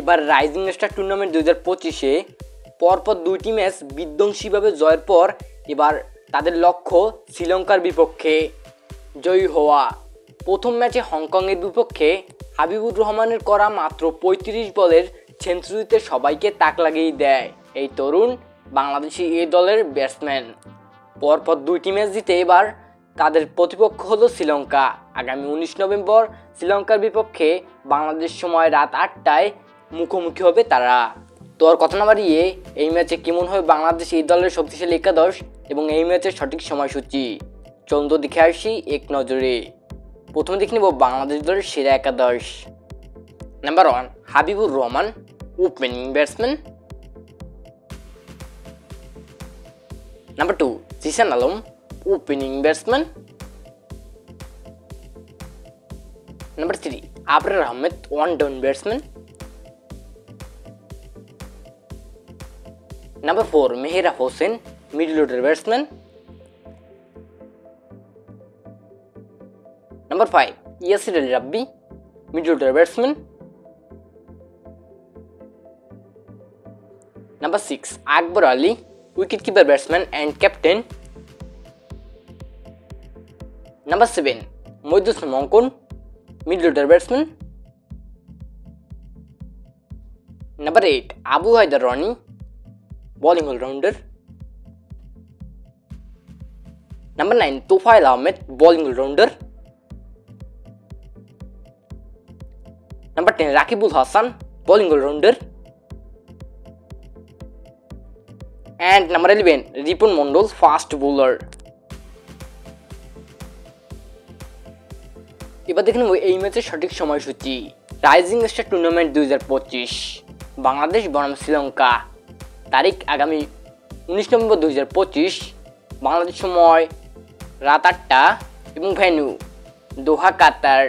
এবার rising star tournament 2025-এ পরপর 2টি ম্যাচ বিধ্বংসীভাবে জয়ের পর এবার তাদের লক্ষ্য শ্রীলঙ্কার বিপক্ষে জয়ী হওয়া। প্রথম ম্যাচে হংকংয়ের বিপক্ষে হাবিবুর রহমানের করা মাত্র 35 বলের সেঞ্চুরিতে সবাইকে তাক লাগিয়ে দেয় এই তরুণ বাংলাদেশি এই দলের ব্যাটসম্যান। পরপর 2টি ম্যাচ জিতে এবার তাদের প্রতিপক্ষ হলো শ্রীলঙ্কা। আগামী 19 নভেম্বর শ্রীলঙ্কার বিপক্ষে বাংলাদেশ সময় রাত 8টায় মুখোমুখি হবে তারা। তো আর কথা না বাড়িয়ে এই ম্যাচে কেমন হবে বাংলাদেশ এই দলের শক্তিশালী একাদশ এবং এই ম্যাচের সঠিক সময়সূচি চন্দ্র দেখে আসি এক নজরে। প্রথমে দেখে নেব বাংলাদেশ দলের সেরা একাদশ। Number 1 Habibur Rahman, opening batsman. Number 2 Jishan Alam, opening batsman. Number 3 Abrar Ahmed, one down batsman. Number 4 Mehrab Hossain, middle order batsman. Number 5 Yasir Ali Rabbi, middle order batsman. Number 6 Akbar Ali, wicket keeper batsman and captain. Number 7 Moidul Islam Ankon, middle order batsman. Number 8 Abu Haidar Rony, bowling allrounder. Number 9 Tofail Ahmed, bowling allrounder. Number 10 Rakibul Hasan, bowling all rounder. And number 11 Ripon Mondal, fast bowler. এবার দেখে নেব এই ম্যাচের সঠিক সময়সূচি। Rising star tournament 2025 Bangladesh বনাম শ্রীলঙ্কা। তারিখ আগামী 19 নভেম্বর 2025, বাংলাদেশ সময় রাত 8টা এবং ভেন্যু দোহা কাতার।